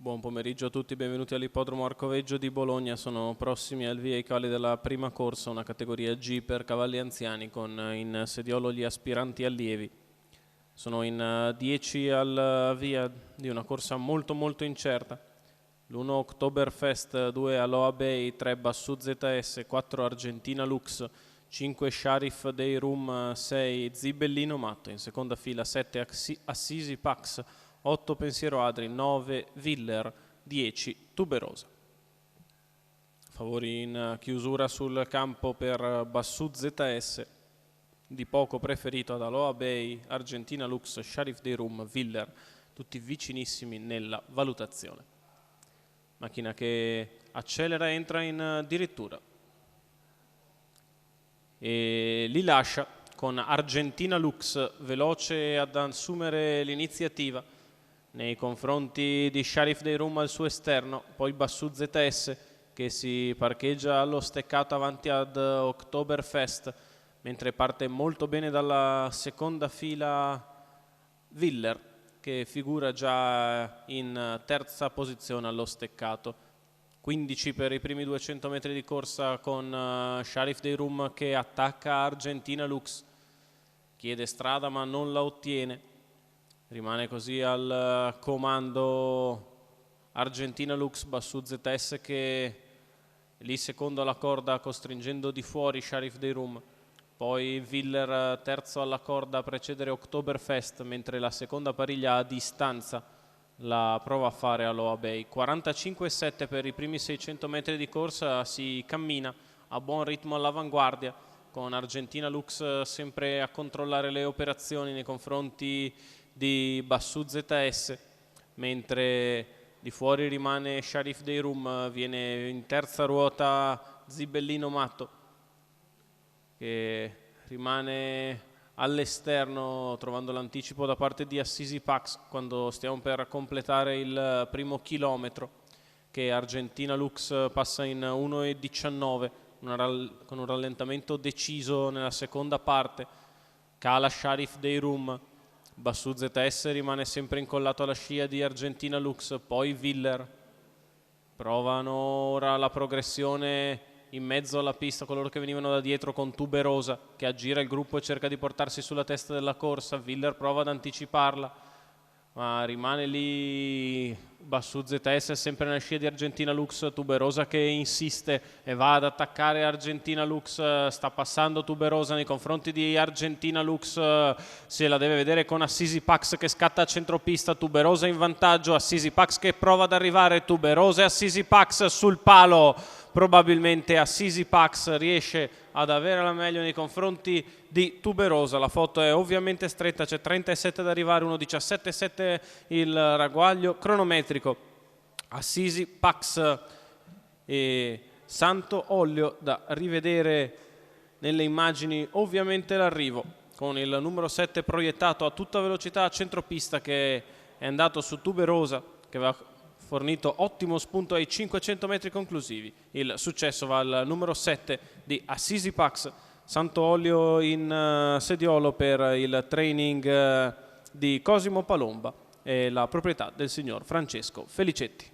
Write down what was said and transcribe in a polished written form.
Buon pomeriggio a tutti, benvenuti all'Ippodromo Arcoveggio di Bologna. Sono prossimi al via i cavalli della prima corsa, una categoria G per cavalli anziani con in sediolo gli aspiranti allievi. Sono in 10 al via di una corsa molto incerta. L'1 Oktoberfest, 2 Aloha Bay, 3 Bassù ZS, 4 Argentina Lux, 5 Sharif Dei Rum, 6 Zibellino Matto, in seconda fila 7 Assisi Pax, 8 Pensiero Adri, 9 Viller, 10 Tuberosa. Favori in chiusura sul campo per Bassù ZS, di poco preferito ad Aloha Bay, Argentina Lux, Sharif Dei Rum, Viller, tutti vicinissimi nella valutazione. Macchina che accelera e entra in dirittura e li lascia con Argentina Lux veloce ad assumere l'iniziativa nei confronti di Sharif Dei Rum al suo esterno, poi Bassù ZS che si parcheggia allo steccato avanti ad Oktoberfest, mentre parte molto bene dalla seconda fila Viller, che figura già in terza posizione allo steccato. 15 per i primi 200 metri di corsa con Sharif Dei Rum che attacca Argentina Lux, chiede strada ma non la ottiene. Rimane così al comando Argentina Lux, Bassù ZS che è lì secondo alla corda costringendo di fuori Sharif Dei Rum. Poi Viller terzo alla corda a precedere Oktoberfest, mentre la seconda pariglia a distanza la prova a fare Aloha Bay. 45,7 per i primi 600 metri di corsa, si cammina a buon ritmo all'avanguardia con Argentina Lux sempre a controllare le operazioni nei confronti di Bassù ZS, mentre di fuori rimane Sharif Dei Rum. Viene in terza ruota Zibellino Matto che rimane all'esterno trovando l'anticipo da parte di Assisi Pax quando stiamo per completare il primo chilometro, che Argentina Lux passa in 1,19 con un rallentamento deciso nella seconda parte. Cala Sharif Dei Rum, Bassù ZS rimane sempre incollato alla scia di Argentina Lux, poi Viller. Provano ora la progressione in mezzo alla pista coloro che venivano da dietro con Tuberosa che aggira il gruppo e cerca di portarsi sulla testa della corsa. Viller prova ad anticiparla ma rimane lì Bassù ZS sempre nella scia di Argentina Lux. Tuberosa che insiste e va ad attaccare Argentina Lux, sta passando Tuberosa nei confronti di Argentina Lux, se la deve vedere con Assisi Pax che scatta a centropista. Tuberosa in vantaggio, Assisi Pax che prova ad arrivare, Tuberosa e Assisi Pax sul palo. Probabilmente Assisi Pax riesce ad avere la meglio nei confronti di Tuberosa. La foto è ovviamente stretta, c'è 37 da arrivare, 1:17,7 il ragguaglio cronometrico. Assisi Pax e Santo Ollio da rivedere nelle immagini ovviamente l'arrivo, con il numero 7 proiettato a tutta velocità a centropista che è andato su Tuberosa, che aveva fornito ottimo spunto ai 500 metri conclusivi. Il successo va al numero 7 di Assisi Pax. Santo Ollio in sediolo per il training di Cosimo Palomba e la proprietà del signor Francesco Felicetti.